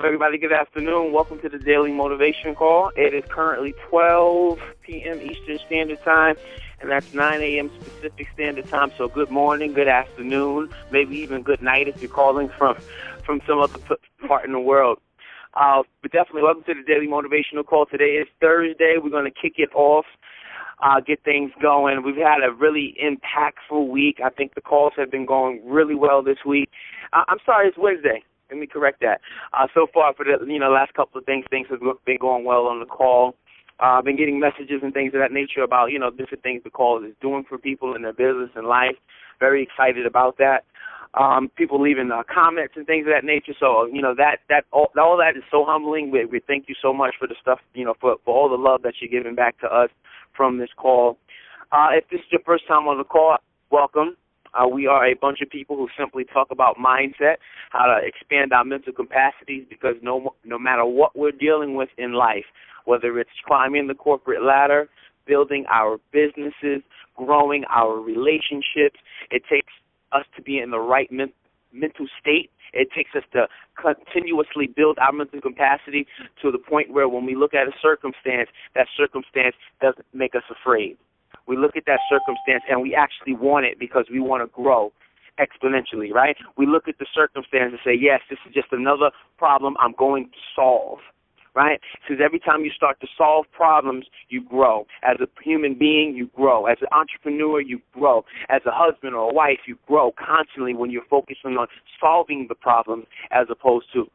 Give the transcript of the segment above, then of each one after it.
Everybody, good afternoon. Welcome to the Daily Motivation Call. It is currently 12 p.m. Eastern Standard Time, and that's 9 a.m. Pacific Standard Time. So good morning, good afternoon, maybe even good night if you're calling from some other part in the world. But definitely welcome to the Daily Motivational Call. Today is Thursday. We're going to kick it off, get things going. We've had a really impactful week. I think the calls have been going really well this week. I'm sorry, it's Wednesday. Let me correct that. So far for the last couple of things have been going well on the call. I've been getting messages and things of that nature about different things the call is doing for people in their business and life. Very excited about that. People leaving comments and things of that nature. So all that is so humbling. We thank you so much for the stuff, for all the love that you're giving back to us from this call. If this is your first time on the call, welcome. We are a bunch of people who simply talk about mindset, how to expand our mental capacities, because no matter what we're dealing with in life, whether it's climbing the corporate ladder, building our businesses, growing our relationships, it takes us to be in the right mental state. It takes us to continuously build our mental capacity to the point where when we look at a circumstance, that circumstance doesn't make us afraid. We look at that circumstance and we actually want it because we want to grow exponentially, right? We look at the circumstance and say, yes, this is just another problem I'm going to solve, right? Because every time you start to solve problems, you grow. As a human being, you grow. As an entrepreneur, you grow. As a husband or a wife, you grow constantly when you're focusing on solving the problems as opposed to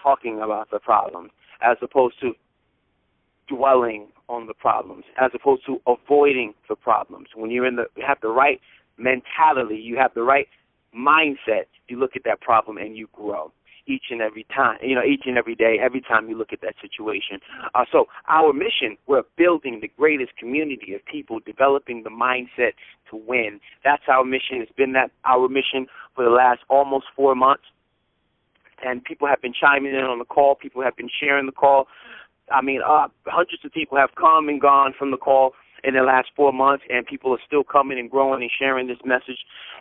talking about the problems, as opposed to dwelling on the problems, as opposed to avoiding the problems. When you have the right mentality, you have the right mindset, you look at that problem and you grow each and every time, each and every day, every time you look at that situation. So our mission, we're building the greatest community of people, developing the mindset to win. That's our mission. It's been our mission for the last almost 4 months. And people have been chiming in on the call. People have been sharing the call. I mean, hundreds of people have come and gone from the call in the last 4 months, and people are still coming and growing and sharing this message.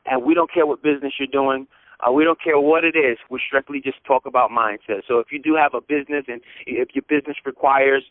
And we don't care what business you're doing. We don't care what it is. We strictly just talk about mindset. So if you do have a business and if your business requires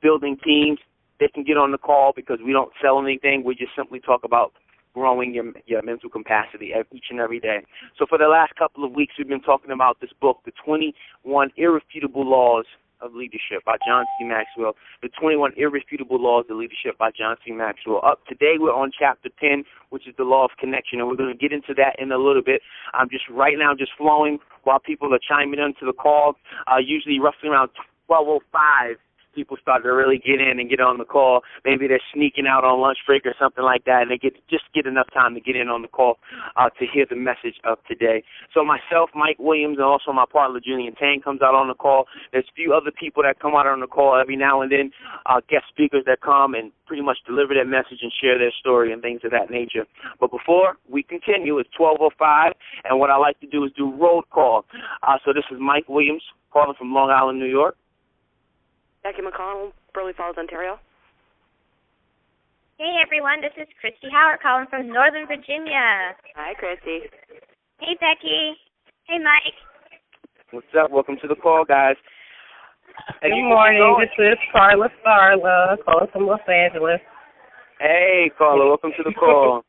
building teams, they can get on the call because we don't sell anything. We just simply talk about growing your mental capacity each and every day. So for the last couple of weeks, we've been talking about this book, The 21 Irrefutable Laws of Leadership by John C. Maxwell, The 21 Irrefutable Laws of Leadership by John C. Maxwell. Today we're on Chapter 10, which is the Law of Connection, and we're going to get into that in a little bit. I'm just right now just flowing while people are chiming into the call. Usually roughly around 12:05, people start to really get in and get on the call. Maybe they're sneaking out on lunch break or something like that, and they just get enough time to get in on the call to hear the message of today. So myself, Mike Williams, and also my partner, Julian Tang, comes out on the call. There's a few other people that come out on the call every now and then, guest speakers that come and pretty much deliver their message and share their story and things of that nature. But before we continue, it's 12:05, and what I like to do is do roll call. So this is Mike Williams calling from Long Island, New York. Becky McConnell, Burley Falls, Ontario. Hey, everyone. This is Christy Howard calling from Northern Virginia. Hi, Christy. Hey, Becky. Hey, Mike. What's up? Welcome to the call, guys. Good morning. This is Carla calling from Los Angeles. Hey, Carla. Welcome to the call.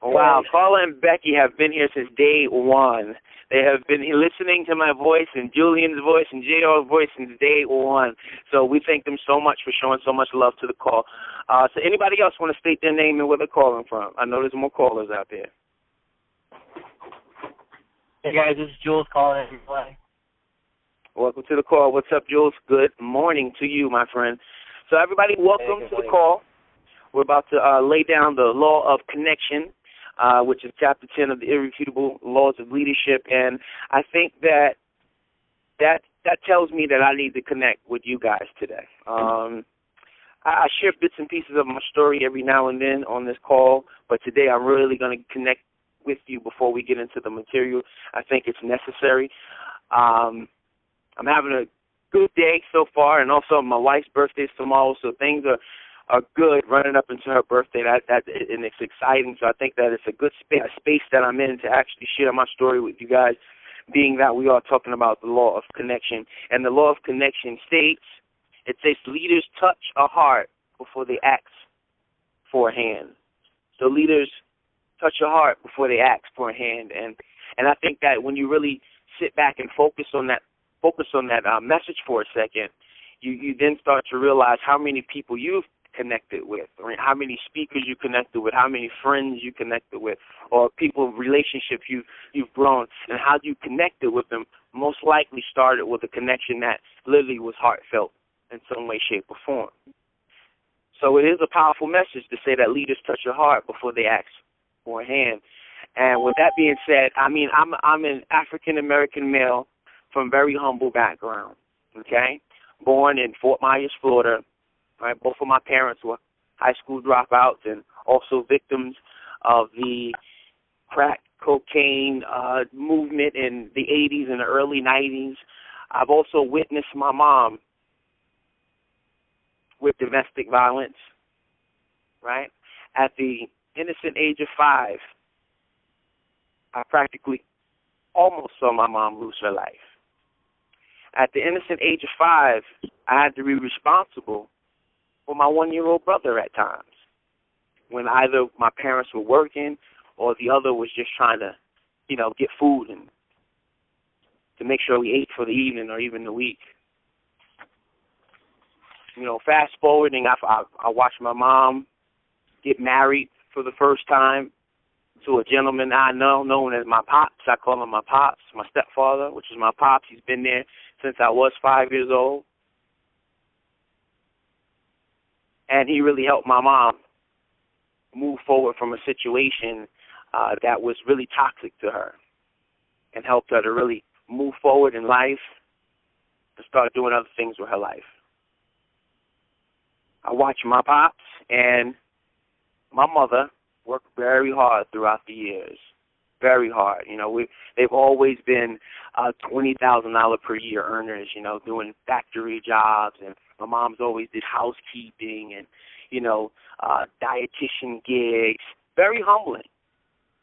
Wow, Carla and Becky have been here since day one. They have been listening to my voice and Julian's voice and JR's voice since day one. So we thank them so much for showing so much love to the call. So anybody else want to state their name and where they're calling from? I know there's more callers out there. Hey, guys, this is Jules calling in. Welcome to the call. What's up, Jules? Good morning to you, my friend. So everybody, welcome to the call. We're about to lay down the law of connection, which is Chapter 10 of the Irrefutable Laws of Leadership. And I think that tells me that I need to connect with you guys today. I share bits and pieces of my story every now and then on this call, but today I'm really going to connect with you before we get into the material. I think it's necessary. I'm having a good day so far, and also my wife's birthday is tomorrow, so things are good running up into her birthday, and it's exciting. So I think that it's a good space that I'm in to actually share my story with you guys, being that we are talking about the law of connection. And the law of connection states, it says leaders touch a heart before they ask for a hand. So leaders touch a heart before they ask for a hand. And I think that when you really sit back and focus on that message for a second, you then start to realize how many people you've connected with, or how many speakers you connected with, how many friends you connected with, or people, relationships you've grown, and how you connected with them most likely started with a connection that literally was heartfelt in some way, shape, or form. So it is a powerful message to say that leaders touch your heart before they ask for a hand. And with that being said, I mean, I'm an African-American male from very humble background, okay? Born in Fort Myers, Florida. Right, both of my parents were high school dropouts and also victims of the crack cocaine movement in the 80s and the early 90s. I've also witnessed my mom with domestic violence, right? At the innocent age of 5, I practically almost saw my mom lose her life. At the innocent age of 5, I had to be responsible for my 1-year-old brother at times, when either my parents were working or the other was just trying to, get food and to make sure we ate for the evening or even the week. Fast forwarding, I watched my mom get married for the first time to a gentleman I know known as my pops. I call him my pops, my stepfather, which is my pops. He's been there since I was 5 years old. And he really helped my mom move forward from a situation that was really toxic to her, and helped her to really move forward in life and start doing other things with her life. I watched my pops and my mother work very hard throughout the years, very hard. They've always been $20,000 per year earners, doing factory jobs, and my mom's always did housekeeping and, dietitian gigs. Very humbling,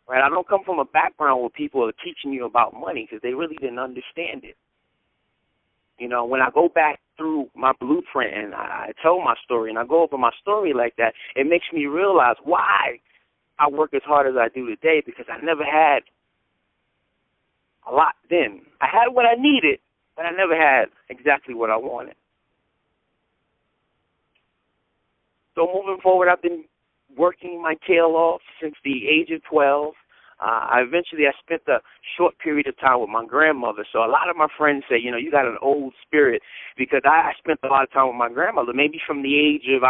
right? I don't come from a background where people are teaching you about money because they really didn't understand it. When I go back through my blueprint and I tell my story and I go over my story like that, it makes me realize why I work as hard as I do today, because I never had a lot then. I had what I needed, but I never had exactly what I wanted. So moving forward, I've been working my tail off since the age of 12. I spent a short period of time with my grandmother. So a lot of my friends say, you got an old spirit, because I spent a lot of time with my grandmother, maybe from the age of,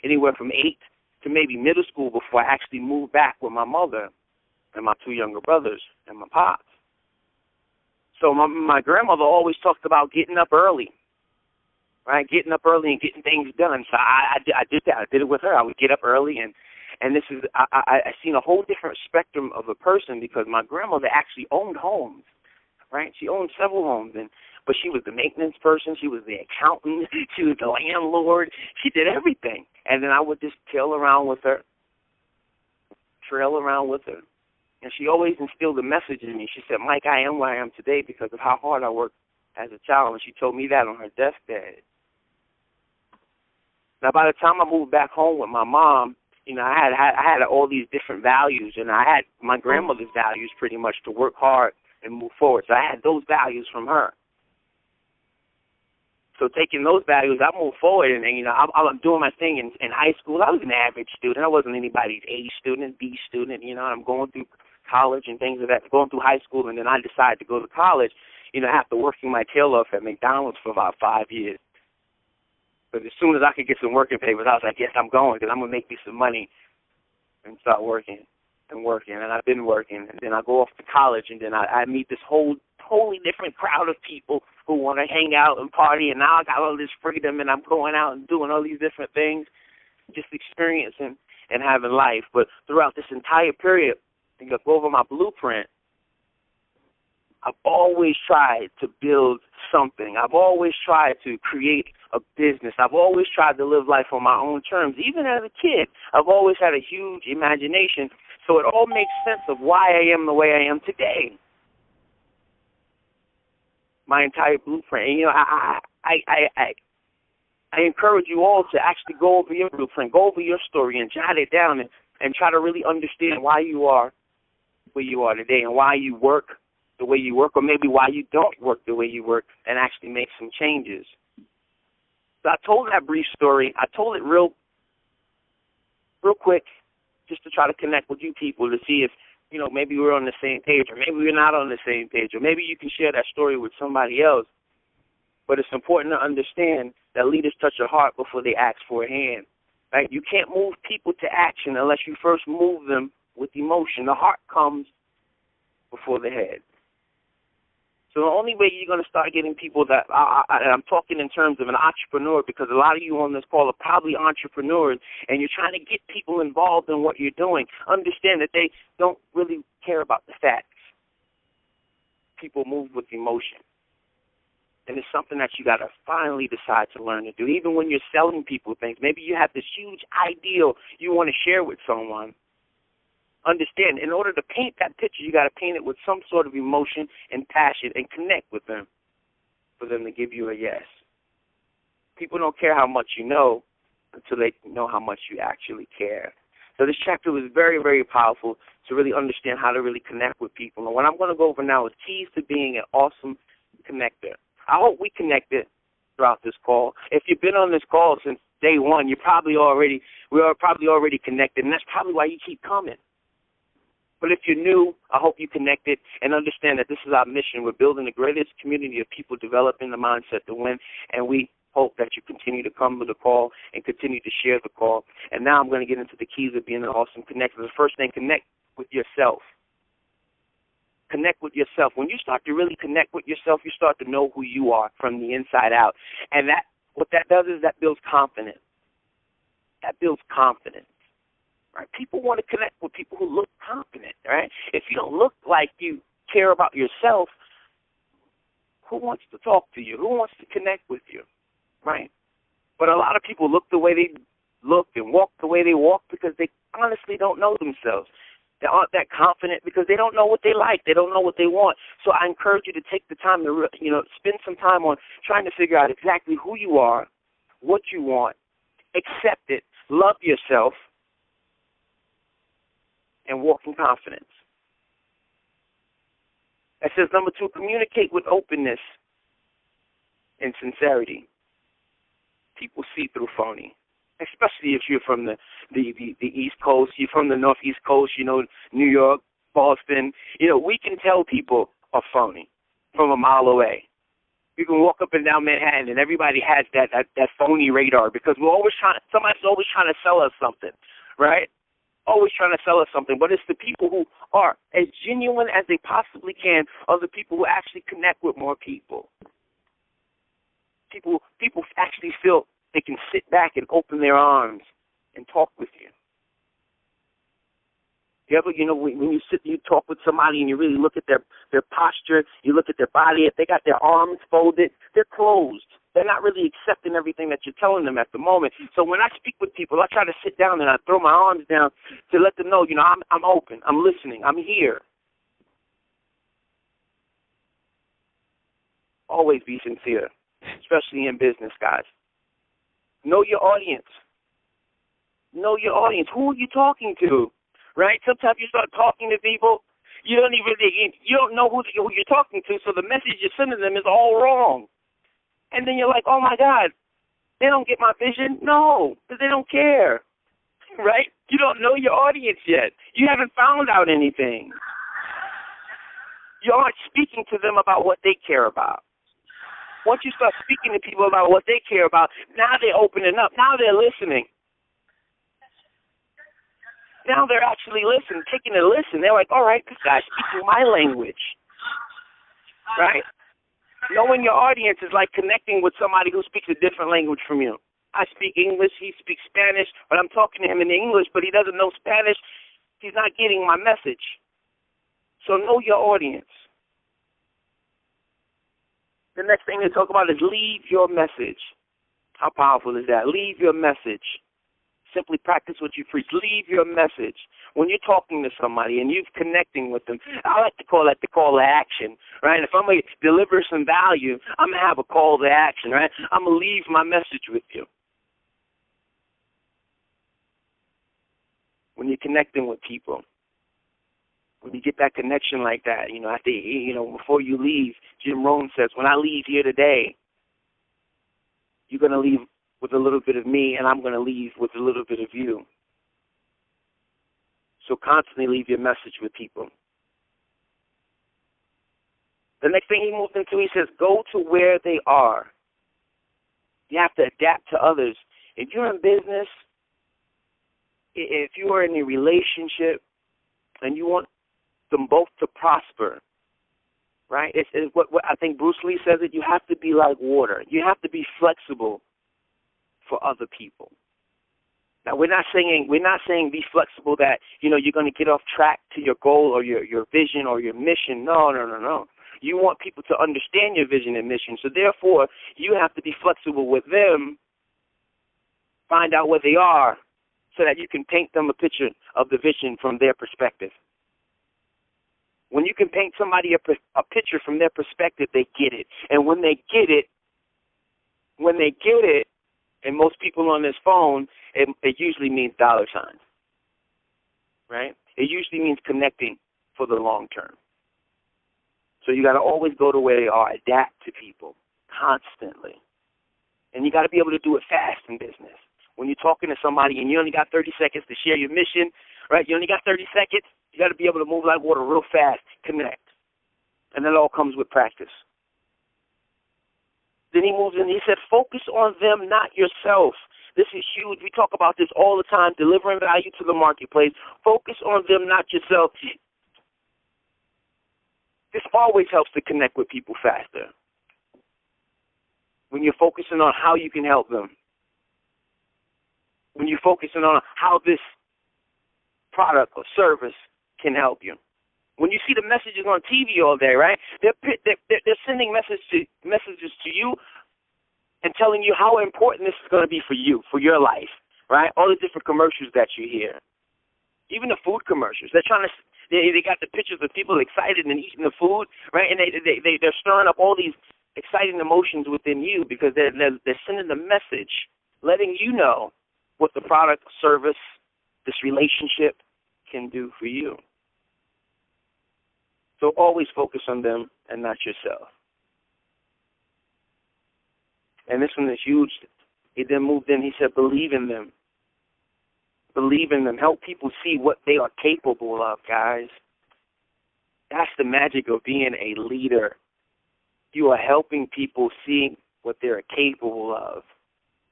anywhere from 8 to maybe middle school before I actually moved back with my mother and my 2 younger brothers and my pops. So my grandmother always talked about getting up early, right? Getting up early and getting things done. So I did that. I did it with her. I would get up early, and this is I seen a whole different spectrum of a person, because my grandmother actually owned homes, right? She owned several homes, but she was the maintenance person. She was the accountant. She was the landlord. She did everything. And then I would just trail around with her. And she always instilled a message in me. She said, Mike, I am where I am today because of how hard I worked as a child. And she told me that on her deathbed. Now, by the time I moved back home with my mom, I had all these different values, and I had my grandmother's values pretty much to work hard and move forward. So I had those values from her. So taking those values, I moved forward, and I'm doing my thing in high school. I was an average student. I wasn't anybody's A student, B student. I'm going through college and things of that, going through high school, and then I decided to go to college, after working my tail off at McDonald's for about 5 years. But as soon as I could get some working papers, I was like, yes, I'm going, because I'm going to make me some money and start working. And I've been working. And then I go off to college, and then I meet this whole totally different crowd of people who want to hang out and party, and now I got all this freedom, and I'm going out and doing all these different things, just experiencing and having life. But throughout this entire period, I go over my blueprint, I've always tried to build something. I've always tried to create a business. I've always tried to live life on my own terms. Even as a kid, I've always had a huge imagination. So it all makes sense of why I am the way I am today. my entire blueprint. And, I encourage you all to actually go over your blueprint, go over your story and jot it down and try to really understand why you are where you are today and why you work the way you work, or maybe why you don't work the way you work, and actually make some changes. So I told that brief story. I told it real quick just to try to connect with you people to see if, maybe we're on the same page, or maybe we're not on the same page, or maybe you can share that story with somebody else. But it's important to understand that leaders touch your heart before they ask for a hand. Right? You can't move people to action unless you first move them with emotion. The heart comes before the head. So the only way you're going to start getting people that, I'm talking in terms of an entrepreneur, because a lot of you on this call are probably entrepreneurs, and you're trying to get people involved in what you're doing. Understand that they don't really care about the facts. People move with emotion. And it's something that you got to finally decide to learn to do. Even when you're selling people things, maybe you have this huge ideal you want to share with someone. Understand, in order to paint that picture, you got to paint it with some sort of emotion and passion and connect with them for them to give you a yes. People don't care how much you know until they know how much you actually care. So this chapter was very, very powerful to really understand how to really connect with people. And what I'm going to go over now is keys to being an awesome connector. I hope we connected throughout this call. If you've been on this call since day one, we are probably already connected, and that's probably why you keep coming. But if you're new, I hope you connected and understand that this is our mission. We're building the greatest community of people developing the mindset to win, and we hope that you continue to come to the call and continue to share the call. And now I'm going to get into the keys of being an awesome connector. The first thing, connect with yourself. Connect with yourself. When you start to really connect with yourself, you start to know who you are from the inside out. And what that does is that builds confidence. That builds confidence. Right? People want to connect with people who look confident, right? If you don't look like you care about yourself, who wants to talk to you? Who wants to connect with you, right? But a lot of people look the way they look and walk the way they walk because they honestly don't know themselves. They aren't that confident because they don't know what they like. They don't know what they want. So I encourage you to take the time to, spend some time on trying to figure out exactly who you are, what you want, accept it, love yourself, and walk in confidence. It says, number 2, communicate with openness and sincerity. People see through phony, especially if you're from the East Coast, you're from the Northeast Coast, New York, Boston. We can tell people are phony from a mile away. You can walk up and down Manhattan, and everybody has that phony radar because somebody's always trying to sell us something, right? Always trying to sell us something, but it's the people who are as genuine as they possibly can are the people who actually connect with more people. People actually feel they can sit back and open their arms and talk with you. You ever, when you sit, you talk with somebody and you really look at their posture, you look at their body, if they got their arms folded, they're closed. They're not really accepting everything that you're telling them at the moment. So when I speak with people, I try to sit down and I throw my arms down to let them know, I'm open, I'm listening, I'm here. Always be sincere, especially in business, guys. Know your audience. Know your audience. Who are you talking to? Right? Sometimes you start talking to people, you don't know who you're talking to, so the message you're sending them is all wrong. And then you're like, oh, my God, they don't get my vision? No, because they don't care, right? You don't know your audience yet. You haven't found out anything. You aren't speaking to them about what they care about. Once you start speaking to people about what they care about, now they're opening up. Now they're listening. Now they're actually listening, taking a listen. They're like, all right, this guy's speaking my language, right? Knowing your audience is like connecting with somebody who speaks a different language from you. I speak English, he speaks Spanish, but I'm talking to him in English, but he doesn't know Spanish. He's not getting my message. So know your audience. The next thing they talk about is leave your message. How powerful is that? Leave your message. Simply practice what you preach. Leave your message. When you're talking to somebody and you're connecting with them, I like to call that the call to action, right? If I'm going to deliver some value, I'm going to have a call to action, right? I'm going to leave my message with you. When you're connecting with people, when you get that connection like that, after, before you leave, Jim Rohn says, when I leave here today, you're going to leave with a little bit of me, and I'm going to leave with a little bit of you. So constantly leave your message with people. The next thing he moved into, he says, go to where they are. You have to adapt to others. If you're in business, if you are in a relationship, and you want them both to prosper, right? It's what I think Bruce Lee says it, you have to be like water. You have to be flexible for other people. Now, we're not saying be flexible that, you're going to get off track to your goal or your vision or your mission. No. You want people to understand your vision and mission. So therefore, you have to be flexible with them, find out where they are, so that you can paint them a picture of the vision from their perspective. When you can paint somebody a picture from their perspective, they get it. And when they get it, and most people on this phone, it usually means dollar signs, right? It usually means connecting for the long term. So you got to always go to where they are, adapt to people constantly. And you got to be able to do it fast in business. When you're talking to somebody and you only got 30 seconds to share your mission, right? You only got 30 seconds. You got to be able to move like water real fast, connect. And that all comes with practice. Then he moves in, he said, focus on them, not yourself. This is huge. We talk about this all the time, delivering value to the marketplace. Focus on them, not yourself. This always helps to connect with people faster. When you're focusing on how you can help them. When you're focusing on how this product or service can help you. When you see the messages on TV all day, right? They're sending messages to you and telling you how important this is going to be for you, for your life, right? All the different commercials that you hear, even the food commercials. They're trying to. They got the pictures of people excited and eating the food, right? And they're stirring up all these exciting emotions within you because they're sending a message, letting you know what the product, service, this relationship can do for you. So always focus on them and not yourself. And this one is huge. He then moved in. He said, believe in them. Believe in them. Help people see what they are capable of, guys. That's the magic of being a leader. You are helping people see what they're capable of.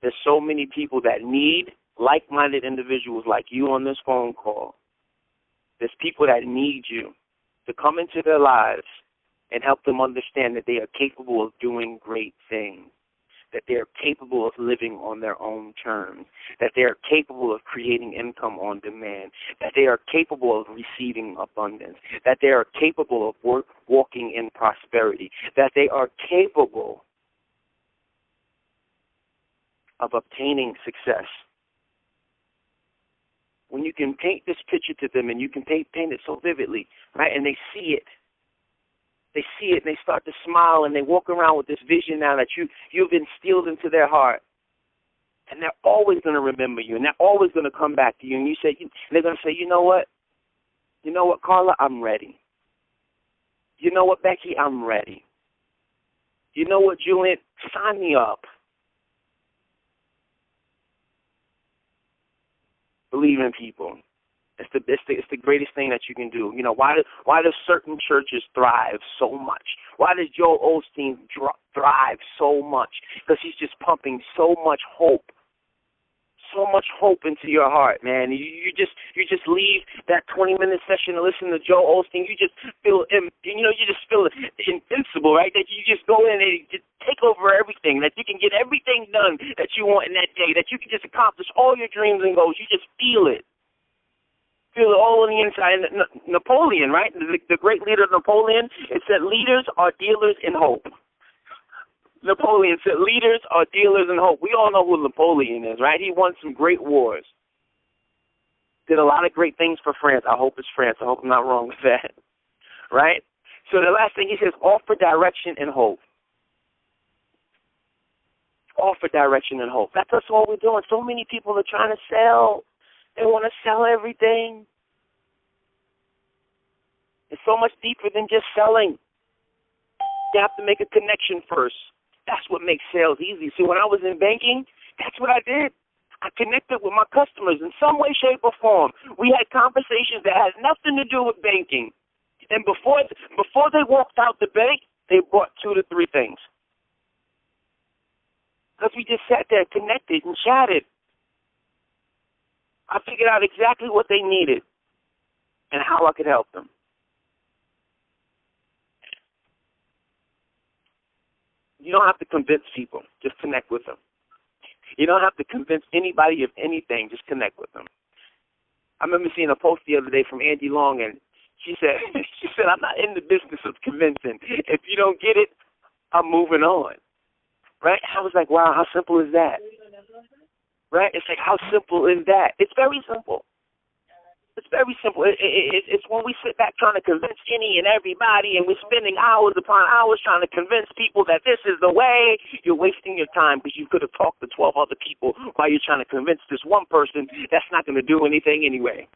There's so many people that need like-minded individuals like you on this phone call. There's people that need you to come into their lives and help them understand that they are capable of doing great things, that they are capable of living on their own terms, that they are capable of creating income on demand, that they are capable of receiving abundance, that they are capable of walking in prosperity, that they are capable of obtaining success. When you can paint this picture to them and you can paint it so vividly, right, and they see it and they start to smile and they walk around with this vision now that you've instilled into their heart. And they're always going to remember you and they're always going to come back to you. And they're going to say, you know what, Carla, I'm ready. You know what, Becky, I'm ready. You know what, Julian, sign me up. Believe in people. It's the greatest thing that you can do. You know, why do certain churches thrive so much? Why does Joel Osteen thrive so much? Because he's just pumping so much hope into your heart, man. You just leave that 20-minute session to listen to Joel Osteen. You just feel, you just feel invincible, right? That you just go in and just take over everything. That you can get everything done that you want in that day. That you can just accomplish all your dreams and goals. You just feel it. Feel it all on the inside. Napoleon, right? The great leader Napoleon, it said leaders are dealers in hope. Napoleon said leaders are dealers in hope. We all know who Napoleon is, right? He won some great wars. Did a lot of great things for France. I hope it's France. I hope I'm not wrong with that. Right? So the last thing he says, offer direction and hope. Offer direction and hope. That's all we're doing. So many people are trying to sell. They want to sell everything. It's so much deeper than just selling. You have to make a connection first. That's what makes sales easy. See, when I was in banking, that's what I did. I connected with my customers in some way, shape, or form. We had conversations that had nothing to do with banking. And before they walked out the bank, they bought 2 to 3 things. Because we just sat there, connected, and chatted. I figured out exactly what they needed and how I could help them. You don't have to convince people. Just connect with them. You don't have to convince anybody of anything. Just connect with them. I remember seeing a post the other day from Andy Long, and she said, I'm not in the business of convincing. If you don't get it, I'm moving on. Right? I was like, wow, how simple is that? Right? It's like, how simple is that? It's very simple. It's very simple. It's when we sit back trying to convince any and everybody, and we're spending hours upon hours trying to convince people that this is the way, you're wasting your time because you could have talked to 12 other people while you're trying to convince this one person that's not going to do anything anyway.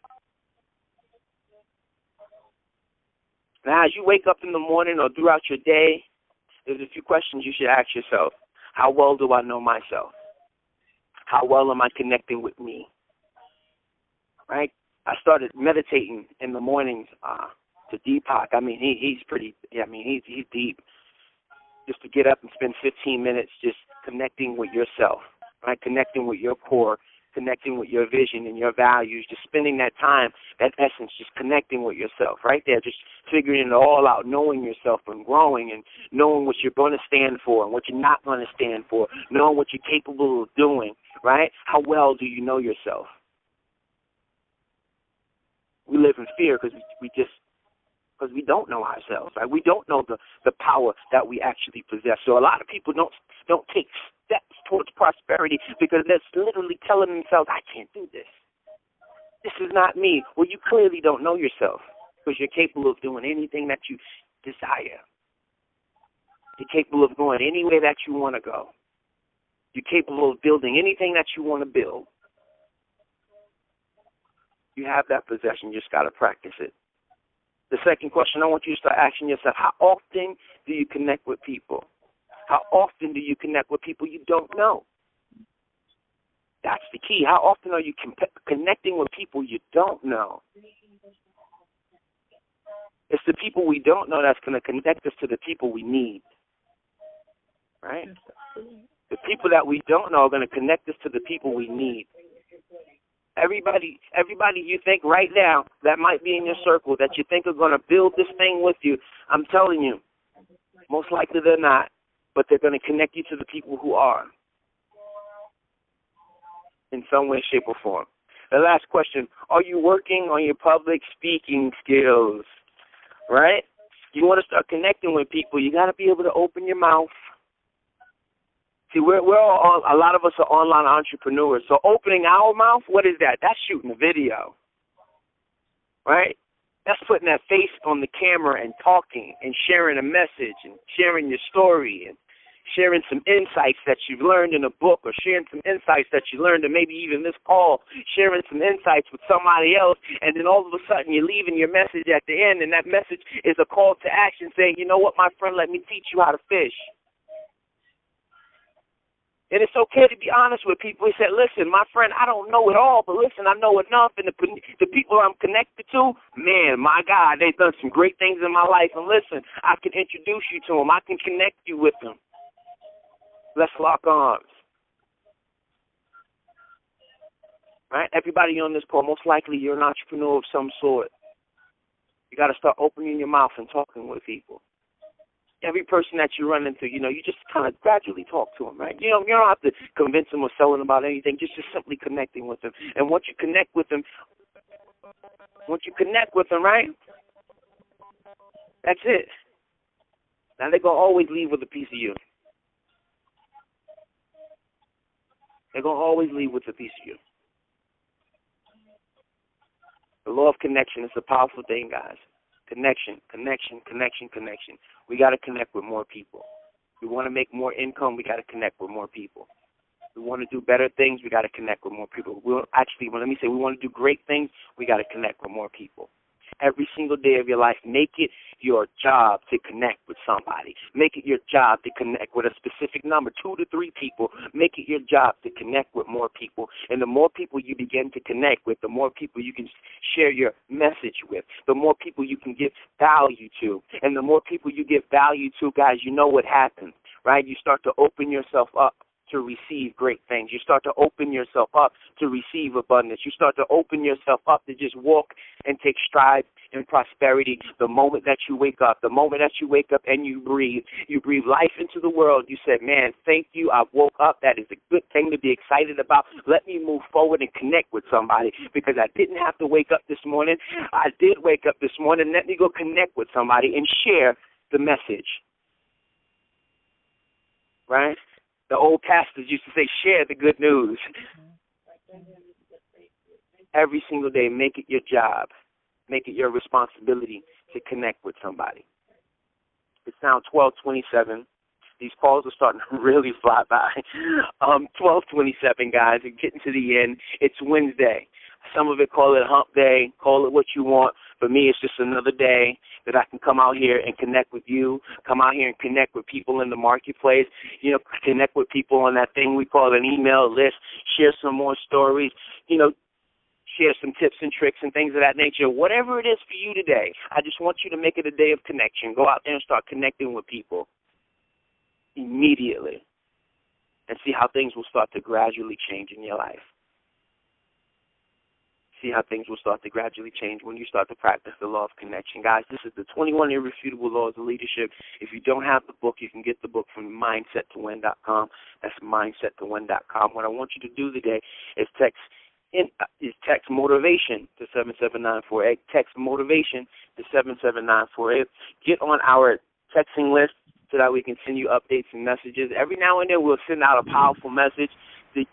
Now, as you wake up in the morning or throughout your day, there's a few questions you should ask yourself. How well do I know myself? How well am I connecting with me? Right? I started meditating in the mornings to Deepak. I mean, he's deep. Just to get up and spend 15 minutes just connecting with yourself, right? Connecting with your core, connecting with your vision and your values, just spending that time, that essence, just connecting with yourself right there, just figuring it all out, knowing yourself and growing and knowing what you're going to stand for and what you're not going to stand for, knowing what you're capable of doing, right? How well do you know yourself? We live in fear because we don't know ourselves, right? We don't know the power that we actually possess. So a lot of people don't take steps towards prosperity because they're literally telling themselves, I can't do this. This is not me. Well, you clearly don't know yourself because you're capable of doing anything that you desire. You're capable of going any way that you want to go. You're capable of building anything that you want to build. You have that possession. You just got to practice it. The second question I want you to start asking yourself, how often do you connect with people? How often do you connect with people you don't know? That's the key. How often are you connecting with people you don't know? It's the people we don't know that's going to connect us to the people we need. Right? The people that we don't know are going to connect us to the people we need. Everybody you think right now that might be in your circle that you think are going to build this thing with you, I'm telling you, most likely they're not, but they're going to connect you to the people who are in some way, shape, or form. The last question, are you working on your public speaking skills, right? You want to start connecting with people, you got to be able to open your mouth. See, we're all, a lot of us are online entrepreneurs. So opening our mouth, what is that? That's shooting a video, right? That's putting that face on the camera and talking and sharing a message and sharing your story and sharing some insights that you've learned in a book or sharing some insights that you learned, or maybe even this call, sharing some insights with somebody else, and then all of a sudden you're leaving your message at the end, and that message is a call to action saying, you know what, my friend, let me teach you how to fish. And it's okay to be honest with people. He said, listen, my friend, I don't know it all, but listen, I know enough. And the people I'm connected to, man, my God, they've done some great things in my life. And listen, I can introduce you to them. I can connect you with them. Let's lock arms. Right? Everybody on this call, most likely you're an entrepreneur of some sort. You got to start opening your mouth and talking with people. Every person that you run into, you just kind of gradually talk to them, right? You don't have to convince them or sell them about anything, just simply connecting with them. And once you connect with them, right, that's it. Now they're going to always leave with a piece of you. They're going to always leave with a piece of you. The law of connection is a powerful thing, guys. Connection, connection, connection, connection. We got to connect with more people. We want to make more income. We got to connect with more people. We want to do better things. We got to connect with more people. We want to do great things. We got to connect with more people. Every single day of your life, make it your job to connect with somebody. Make it your job to connect with a specific number, 2 to 3 people. Make it your job to connect with more people. And the more people you begin to connect with, the more people you can share your message with, the more people you can give value to. And the more people you give value to, guys, you know what happens, right? You start to open yourself up to receive great things. You start to open yourself up to receive abundance. You start to open yourself up to just walk and take strides in prosperity the moment that you wake up. The moment that you wake up and you breathe life into the world. You said, man, thank you, I woke up. That is a good thing to be excited about. Let me move forward and connect with somebody because I didn't have to wake up this morning. I did wake up this morning. Let me go connect with somebody and share the message. Right? The old pastors used to say, share the good news. Every single day, make it your job. Make it your responsibility to connect with somebody. It's now 12:27. These calls are starting to really fly by. 12:27, guys. We're getting to the end. It's Wednesday. Some of it call it hump day. Call it what you want. For me, it's just another day that I can come out here and connect with you, come out here and connect with people in the marketplace, connect with people on that thing we call an email list, share some more stories, share some tips and tricks and things of that nature. Whatever it is for you today, I just want you to make it a day of connection. Go out there and start connecting with people immediately and see how things will start to gradually change in your life. See how things will start to gradually change when you start to practice the law of connection. Guys, this is the 21 Irrefutable Laws of Leadership. If you don't have the book, you can get the book from mindsettowin.com. That's mindsettowin.com. What I want you to do today is text motivation to 77948. Text motivation to 77948. Get on our texting list so that we can send you updates and messages. Every now and then we'll send out a powerful message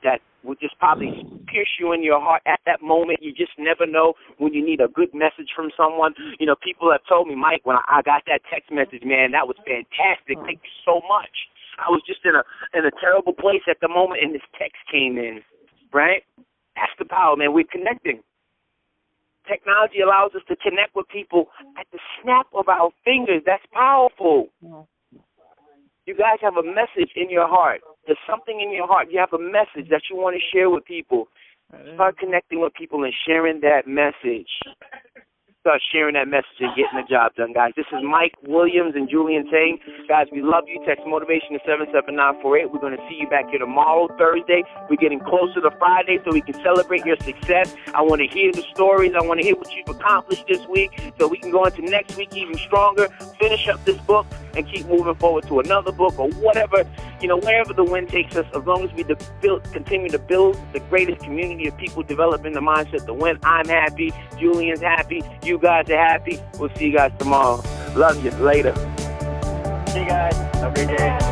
that will just probably pierce you in your heart at that moment. You just never know when you need a good message from someone. People have told me, Mike, when I got that text message, man, that was fantastic. Thank you so much. I was just in a terrible place at the moment, and this text came in, right? That's the power, man. We're connecting. Technology allows us to connect with people at the snap of our fingers. That's powerful. You guys have a message in your heart. There's something in your heart. You have a message that you want to share with people. Start connecting with people and sharing that message. Start sharing that message and getting the job done, guys. This is Mike Williams and Julian saying, guys, we love you. Text motivation to 77948. We're going to see you back here tomorrow, Thursday. We're getting closer to Friday so we can celebrate your success. I want to hear the stories. I want to hear what you've accomplished this week so we can go into next week even stronger, finish up this book, and keep moving forward to another book or whatever, wherever the wind takes us. As long as we continue to build the greatest community of people developing the mindset to win, I'm happy. Julian's happy. You guys are happy. We'll see you guys tomorrow. Love you. Later. See you guys. Have a great day.